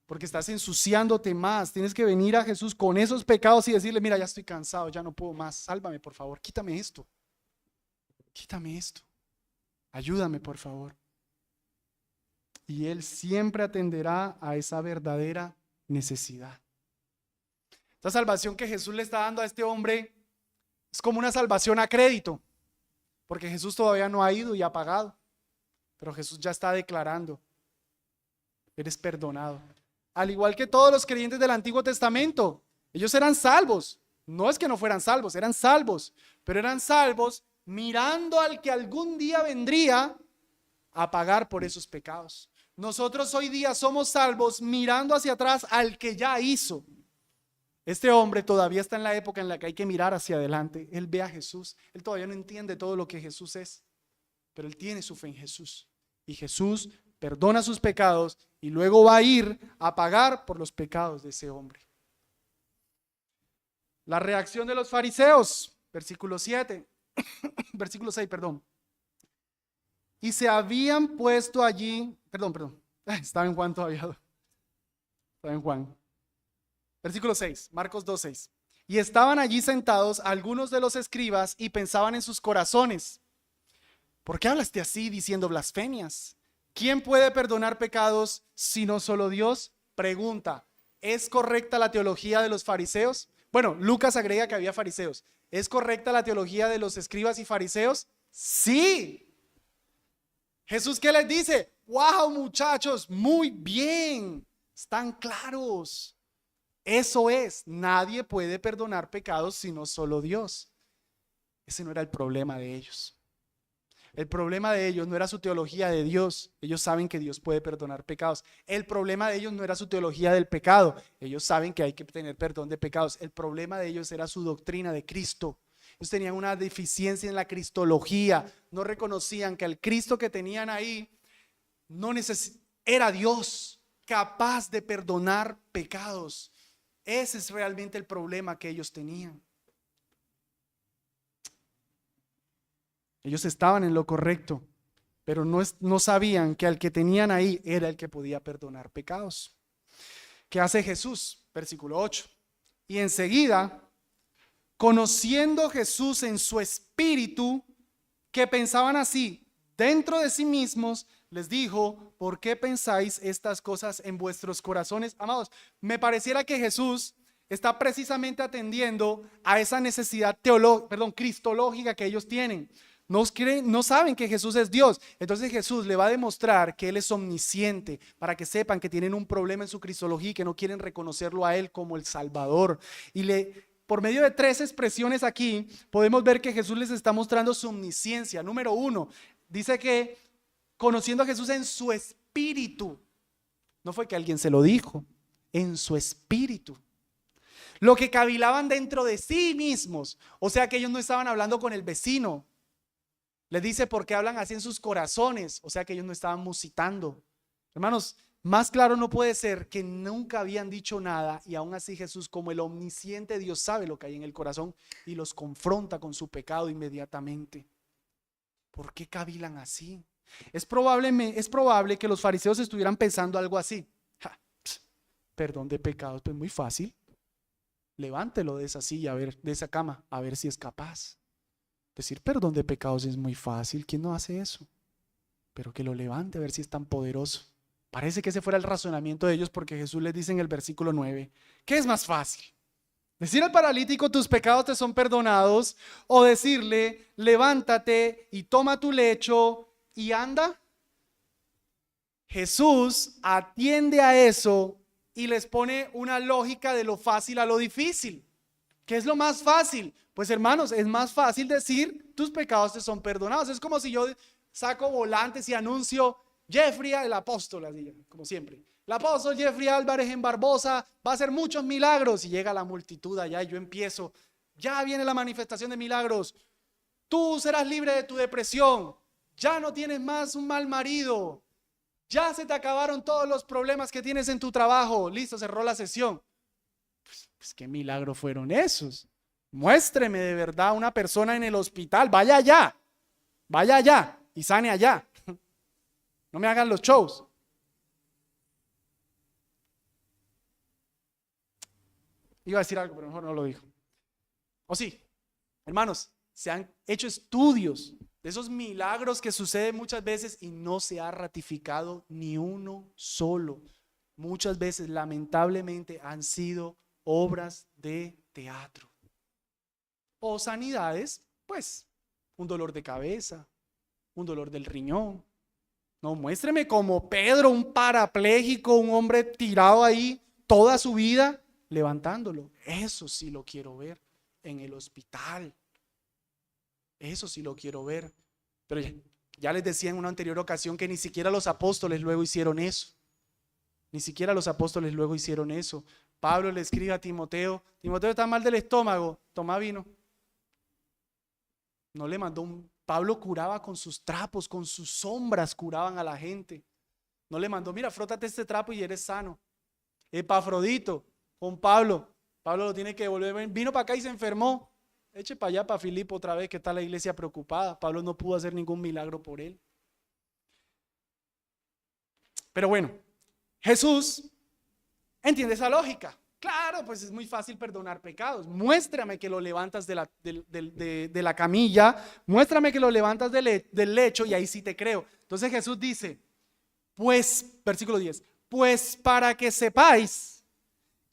porque estás ensuciándote más. Tienes que venir a Jesús con esos pecados y decirle, mira, ya estoy cansado, ya no puedo más, sálvame por favor, quítame esto, ayúdame por favor. Y Él siempre atenderá a esa verdadera necesidad. Esta salvación que Jesús le está dando a este hombre es como una salvación a crédito, porque Jesús todavía no ha ido y ha pagado, pero Jesús ya está declarando, eres perdonado. Al igual que todos los creyentes del Antiguo Testamento, ellos eran salvos. No es que no fueran salvos, eran salvos, pero eran salvos mirando al que algún día vendría a pagar por esos pecados. Nosotros hoy día somos salvos mirando hacia atrás al que ya hizo. Este hombre todavía está en la época en la que hay que mirar hacia adelante. Él ve a Jesús, él todavía no entiende todo lo que Jesús es, pero él tiene su fe en Jesús. Y Jesús perdona sus pecados y luego va a ir a pagar por los pecados de ese hombre. La reacción de los fariseos, versículo 7, versículo 6, perdón. Y se habían puesto allí, estaba en Juan todavía. Estaba en Juan. Versículo 6, Marcos 2:6. Y estaban allí sentados algunos de los escribas y pensaban en sus corazones: ¿por qué hablaste así diciendo blasfemias? ¿Quién puede perdonar pecados sino solo Dios? Pregunta, ¿es correcta la teología de los fariseos? Bueno, Lucas agrega que había fariseos. ¿Es correcta la teología de los escribas y fariseos? Sí. Jesús, ¿qué les dice? ¡Wow, muchachos! Muy bien. Están claros. Eso es, nadie puede perdonar pecados sino solo Dios. Ese no era el problema de ellos. El problema de ellos no era su teología de Dios. Ellos saben que Dios puede perdonar pecados. El problema de ellos no era su teología del pecado. Ellos saben que hay que tener perdón de pecados. El problema de ellos era su doctrina de Cristo. Ellos tenían una deficiencia en la cristología. No reconocían que el Cristo que tenían ahí era Dios, capaz de perdonar pecados. Ese es realmente el problema que ellos tenían. Ellos estaban en lo correcto, pero no sabían que al que tenían ahí era el que podía perdonar pecados. ¿Qué hace Jesús? Versículo 8. Y enseguida, conociendo Jesús en su espíritu, que pensaban así dentro de sí mismos, les dijo: ¿por qué pensáis estas cosas en vuestros corazones? Amados, me pareciera que Jesús está precisamente atendiendo a esa necesidad cristológica que ellos tienen. No saben que Jesús es Dios. Entonces Jesús le va a demostrar que Él es omnisciente, para que sepan que tienen un problema en su cristología y que no quieren reconocerlo a Él como el Salvador. Por medio de 3 expresiones aquí, podemos ver que Jesús les está mostrando su omnisciencia. Número 1, dice que conociendo a Jesús en su espíritu. No fue que alguien se lo dijo, en su espíritu. Lo que cavilaban dentro de sí mismos. O sea que ellos no estaban hablando con el vecino. Les dice: ¿por qué hablan así en sus corazones? O sea que ellos no estaban musitando. Hermanos, más claro no puede ser que nunca habían dicho nada, y aún así Jesús, como el omnisciente Dios, sabe lo que hay en el corazón y los confronta con su pecado inmediatamente. ¿Por qué cavilan así? Es probable que los fariseos estuvieran pensando algo así: perdón de pecados, pues muy fácil. Levántelo de esa silla, de esa cama, a ver si es capaz. Decir perdón de pecados es muy fácil. ¿Quién no hace eso? Pero que lo levante, a ver si es tan poderoso. Parece que ese fuera el razonamiento de ellos, porque Jesús les dice en el versículo 9: ¿qué es más fácil? ¿Decir al paralítico tus pecados te son perdonados, o decirle levántate y toma tu lecho y anda? Jesús atiende a eso y les pone una lógica de lo fácil a lo difícil. ¿Qué es lo más fácil? Pues hermanos, es más fácil decir tus pecados te son perdonados. Es como si yo saco volantes y anuncio: Jeffrey, el apóstol, así, como siempre. El apóstol Jeffrey Álvarez en Barbosa va a hacer muchos milagros, y llega la multitud allá y yo empiezo: ya viene la manifestación de milagros. Tú serás libre de tu depresión. Ya no tienes más un mal marido. Ya se te acabaron todos los problemas que tienes en tu trabajo. Listo, cerró la sesión. Pues qué milagro fueron esos. Muéstreme de verdad una persona en el hospital. Vaya allá y sane allá. No me hagan los shows. Iba a decir algo, pero mejor no lo dijo. ¿O sí? Hermanos, se han hecho estudios de esos milagros que suceden muchas veces y no se ha ratificado ni uno solo. Muchas veces, lamentablemente, han sido obras de teatro. O sanidades, pues, un dolor de cabeza, un dolor del riñón. No, muéstreme como Pedro, un parapléjico, un hombre tirado ahí toda su vida, levantándolo. Eso sí lo quiero ver en el hospital. Eso sí lo quiero ver. Pero ya les decía en una anterior ocasión que ni siquiera los apóstoles luego hicieron eso. Ni siquiera los apóstoles luego hicieron eso. Pablo le escribe a Timoteo: Timoteo está mal del estómago, toma vino. No le mandó un... Pablo curaba con sus trapos, con sus sombras curaban a la gente. No le mandó: mira, frótate este trapo y eres sano. Epafrodito, con Pablo. Pablo lo tiene que devolver. Vino para acá y se enfermó. Eche para allá, para Filipo otra vez, que está la iglesia preocupada. Pablo no pudo hacer ningún milagro por él. Pero bueno, Jesús entiende esa lógica. Claro, pues es muy fácil perdonar pecados. Muéstrame que lo levantas de la camilla, muéstrame que lo levantas del lecho y ahí sí te creo. Entonces Jesús dice, pues, versículo 10, pues para que sepáis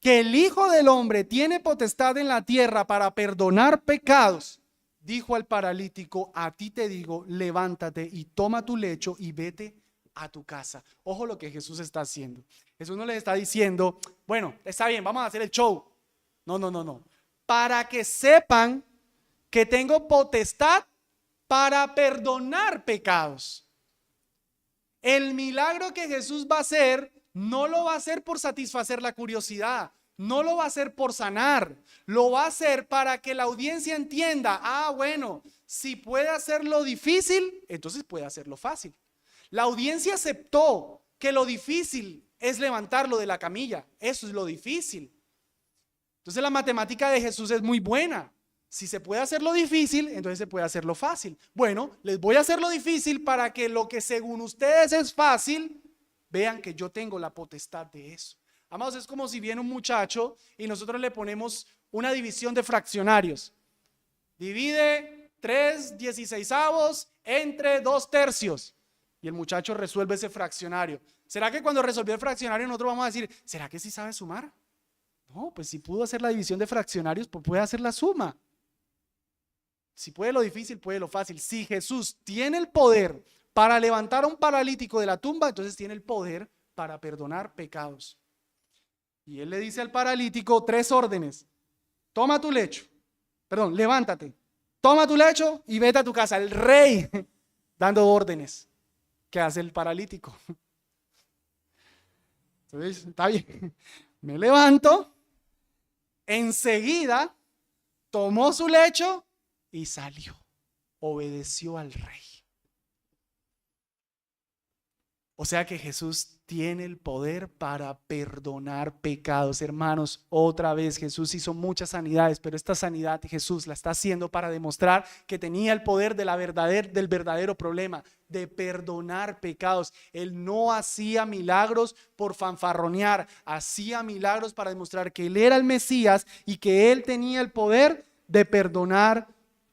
que el Hijo del Hombre tiene potestad en la tierra para perdonar pecados, dijo al paralítico: a ti te digo, levántate y toma tu lecho y vete a tu casa. Ojo lo que Jesús está haciendo. Jesús no les está diciendo, bueno, está bien, vamos a hacer el show. No. Para que sepan que tengo potestad para perdonar pecados. El milagro que Jesús va a hacer, no lo va a hacer por satisfacer la curiosidad, no lo va a hacer por sanar, lo va a hacer para que la audiencia entienda, bueno, si puede hacerlo difícil, entonces puede hacerlo fácil. La audiencia aceptó que lo difícil es levantarlo de la camilla. Eso es lo difícil. Entonces la matemática de Jesús es muy buena. Si se puede hacer lo difícil, entonces se puede hacer lo fácil. Bueno, les voy a hacer lo difícil para que lo que según ustedes es fácil, vean que yo tengo la potestad de eso. Amados, es como si viene un muchacho y nosotros le ponemos una división de fraccionarios. Divide 3/16 entre 2/3. Y el muchacho resuelve ese fraccionario. ¿Será que cuando resolvió el fraccionario nosotros vamos a decir, ¿será que sí sabe sumar? No, pues si pudo hacer la división de fraccionarios, pues puede hacer la suma. Si puede lo difícil, puede lo fácil. Si Jesús tiene el poder para levantar a un paralítico de la tumba, entonces tiene el poder para perdonar pecados. Y él le dice al paralítico 3 órdenes. Toma tu lecho. Levántate. Toma tu lecho y vete a tu casa. El rey dando órdenes. ¿Qué hace el paralítico? Entonces, está bien. Me levanto. Enseguida tomó su lecho y salió. Obedeció al rey. O sea que Jesús tiene el poder para perdonar pecados. Hermanos, otra vez Jesús hizo muchas sanidades, pero esta sanidad Jesús la está haciendo para demostrar que tenía el poder del verdadero problema, de perdonar pecados. Él no hacía milagros por fanfarronear, hacía milagros para demostrar que Él era el Mesías y que Él tenía el poder de perdonar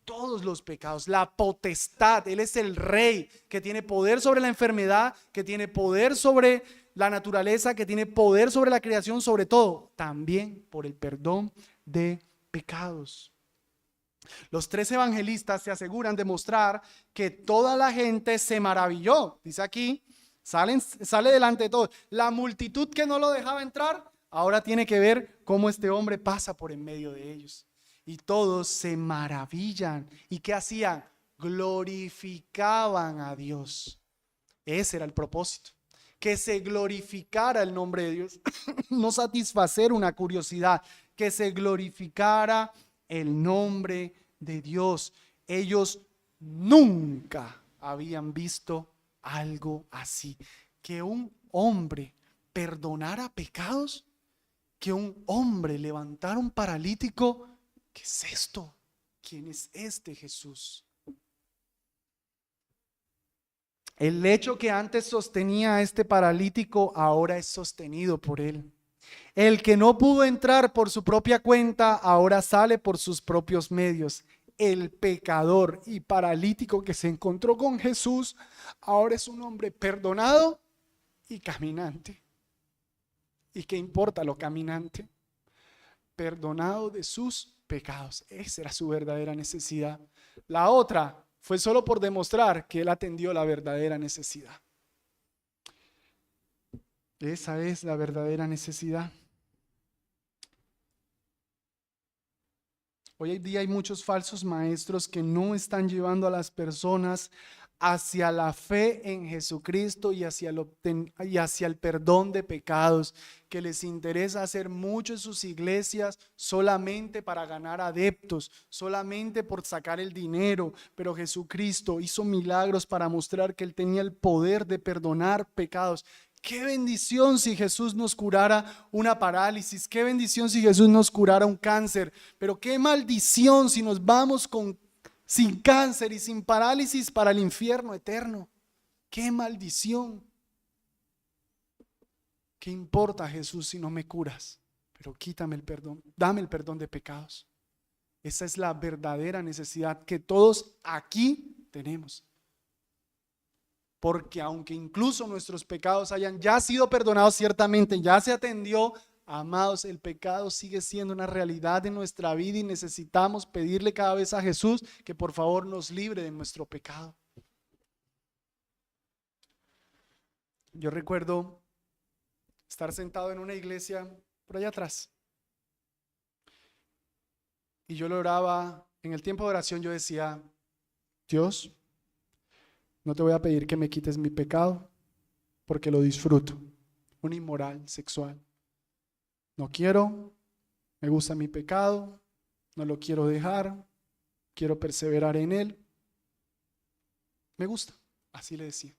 todos los pecados, la potestad. Él es el rey que tiene poder sobre la enfermedad, que tiene poder sobre la naturaleza, que tiene poder sobre la creación, sobre todo también por el perdón de pecados. Los 3 evangelistas se aseguran de mostrar que toda la gente se maravilló. Dice aquí, sale delante de todos. La multitud que no lo dejaba entrar, ahora tiene que ver cómo este hombre pasa por en medio de ellos. Y todos se maravillan. ¿Y qué hacían? Glorificaban a Dios. Ese era el propósito. Que se glorificara el nombre de Dios. No satisfacer una curiosidad. Que se glorificara el nombre de Dios. Ellos nunca habían visto algo así. Que un hombre perdonara pecados. Que un hombre levantara un paralítico. ¿Qué es esto? ¿Quién es este Jesús? El lecho que antes sostenía a este paralítico ahora es sostenido por él. El que no pudo entrar por su propia cuenta, ahora sale por sus propios medios. El pecador y paralítico que se encontró con Jesús, ahora es un hombre perdonado y caminante. ¿Y qué importa lo caminante? Perdonado de sus pecados. Esa era su verdadera necesidad. La otra fue solo por demostrar que él atendió la verdadera necesidad. Esa es la verdadera necesidad. Hoy en día hay muchos falsos maestros que no están llevando a las personas hacia la fe en Jesucristo y hacia el perdón de pecados, que les interesa hacer mucho en sus iglesias solamente para ganar adeptos, solamente por sacar el dinero, pero Jesucristo hizo milagros para mostrar que Él tenía el poder de perdonar pecados. Qué bendición si Jesús nos curara una parálisis, qué bendición si Jesús nos curara un cáncer, pero qué maldición si nos vamos sin cáncer y sin parálisis para el infierno eterno. Qué maldición. ¿Qué importa, Jesús, si no me curas? Pero quítame el perdón, dame el perdón de pecados. Esa es la verdadera necesidad que todos aquí tenemos. Porque aunque incluso nuestros pecados hayan ya sido perdonados, ciertamente ya se atendió, amados, el pecado sigue siendo una realidad en nuestra vida y necesitamos pedirle cada vez a Jesús que por favor nos libre de nuestro pecado. Yo recuerdo estar sentado en una iglesia por allá atrás y yo lo oraba. En el tiempo de oración yo decía: Dios, no te voy a pedir que me quites mi pecado porque lo disfruto, un inmoral sexual. No quiero, me gusta mi pecado, no lo quiero dejar, quiero perseverar en él. Me gusta, así le decía.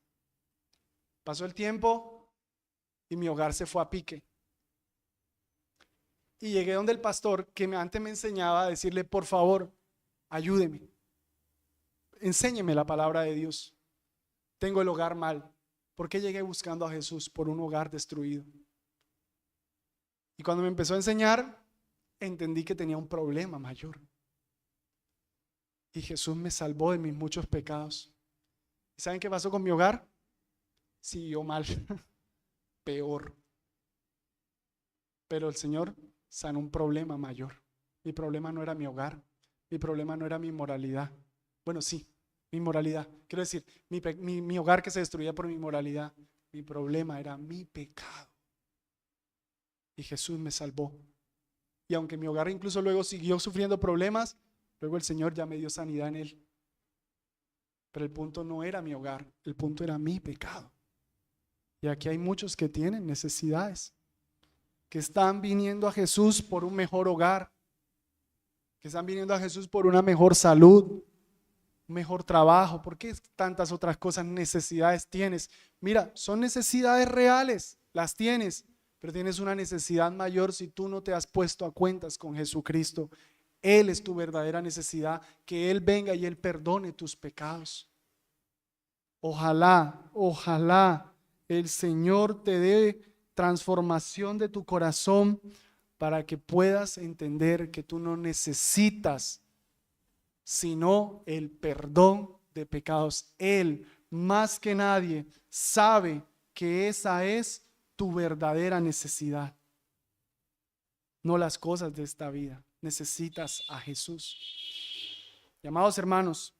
Pasó el tiempo y mi hogar se fue a pique. Y llegué donde el pastor que antes me enseñaba a decirle: por favor, ayúdeme, enséñeme la palabra de Dios. Tengo el hogar mal. ¿Por qué llegué buscando a Jesús? Por un hogar destruido. Y cuando me empezó a enseñar, entendí que tenía un problema mayor. Y Jesús me salvó de mis muchos pecados. ¿Y saben qué pasó con mi hogar? Siguió mal, peor. Pero el Señor sanó un problema mayor. Mi problema no era mi hogar. Mi problema no era mi moralidad. Bueno, sí, mi moralidad. Quiero decir, mi hogar que se destruía por mi moralidad. Mi problema era mi pecado. Y Jesús me salvó. Y aunque mi hogar incluso luego siguió sufriendo problemas, luego el Señor ya me dio sanidad en él. Pero el punto no era mi hogar, el punto era mi pecado. Y aquí hay muchos que tienen necesidades, que están viniendo a Jesús por un mejor hogar, que están viniendo a Jesús por una mejor salud, un mejor trabajo. ¿Por qué tantas otras cosas, necesidades tienes? Mira, son necesidades reales, las tienes, pero tienes una necesidad mayor si tú no te has puesto a cuentas con Jesucristo. Él es tu verdadera necesidad, que Él venga y Él perdone tus pecados. Ojalá, ojalá el Señor te dé transformación de tu corazón para que puedas entender que tú no necesitas sino el perdón de pecados. Él, más que nadie, sabe que esa es tu verdadera necesidad, no las cosas de esta vida. Necesitas a Jesús. Y amados hermanos,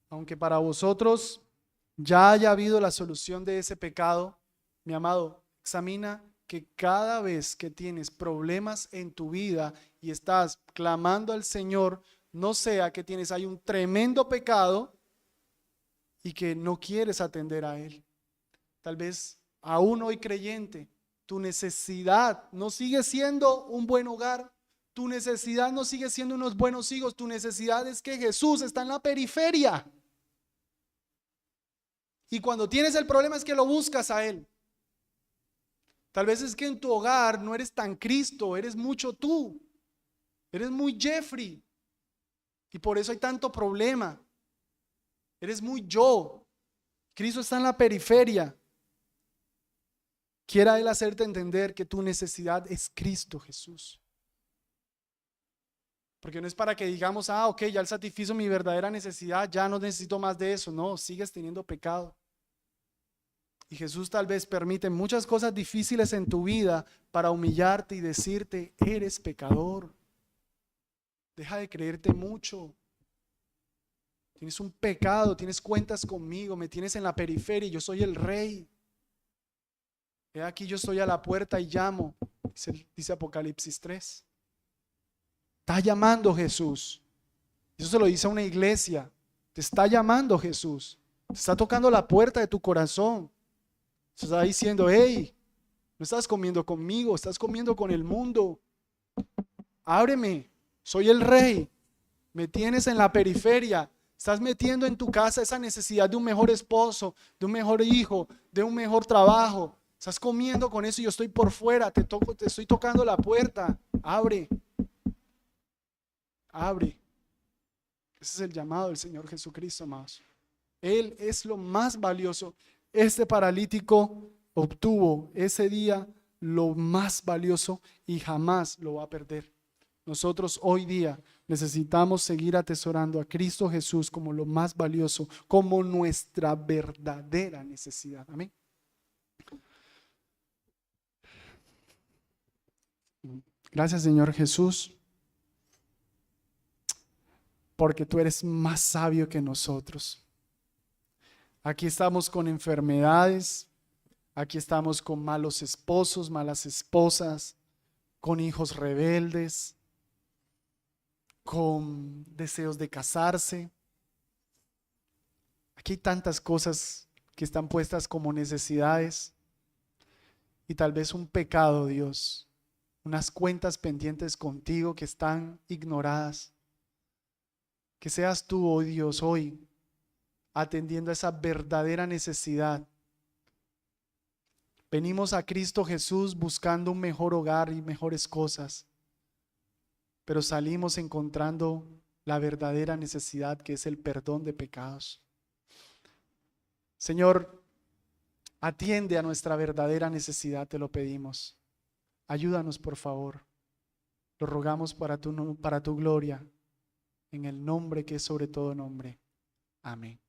aunque para vosotros ya haya habido la solución de ese pecado, mi amado, examina que cada vez que tienes problemas en tu vida y estás clamando al Señor, no sea que tienes ahí un tremendo pecado y que no quieres atender a Él. Tal vez aún hoy creyente, tu necesidad no sigue siendo un buen hogar, tu necesidad no sigue siendo unos buenos hijos, tu necesidad es que Jesús está en la periferia. Y cuando tienes el problema es que lo buscas a Él. Tal vez es que en tu hogar no eres tan Cristo, eres mucho tú, eres muy Jeffrey. Y por eso hay tanto problema. Eres muy yo. Cristo está en la periferia. quiera Él hacerte entender que tu necesidad es Cristo Jesús. Porque no es para que digamos, ok, ya Él satisfizo mi verdadera necesidad, ya no necesito más de eso. No, sigues teniendo pecado. Y Jesús tal vez permite muchas cosas difíciles en tu vida para humillarte y decirte, eres pecador. Deja de creerte mucho. Tienes un pecado, tienes cuentas conmigo, me tienes en la periferia, yo soy el rey. He aquí yo estoy a la puerta y llamo, dice Apocalipsis 3. Está llamando Jesús. Eso se lo dice a una iglesia. Te está llamando Jesús. Te está tocando la puerta de tu corazón. Se está diciendo, hey, no estás comiendo conmigo, estás comiendo con el mundo. Ábreme, soy el rey. Me tienes en la periferia. Estás metiendo en tu casa esa necesidad de un mejor esposo, de un mejor hijo, de un mejor trabajo. Estás comiendo con eso y yo estoy por fuera, te estoy tocando la puerta. Abre. Abre. Ese es el llamado del Señor Jesucristo, amados. Él es lo más valioso. Este paralítico obtuvo ese día lo más valioso y jamás lo va a perder. Nosotros hoy día necesitamos seguir atesorando a Cristo Jesús como lo más valioso, como nuestra verdadera necesidad. Amén. Gracias, Señor Jesús, porque tú eres más sabio que nosotros. Aquí estamos con enfermedades, aquí estamos con malos esposos, malas esposas, con hijos rebeldes, con deseos de casarse. Aquí hay tantas cosas que están puestas como necesidades y tal vez un pecado, Dios, unas cuentas pendientes contigo que están ignoradas. Que seas tú, oh Dios, hoy atendiendo a esa verdadera necesidad. Venimos a Cristo Jesús buscando un mejor hogar y mejores cosas, pero salimos encontrando la verdadera necesidad, que es el perdón de pecados. Señor, atiende a nuestra verdadera necesidad, te lo pedimos. Ayúdanos, por favor. Lo rogamos para tu gloria, en el nombre que es sobre todo nombre. Amén.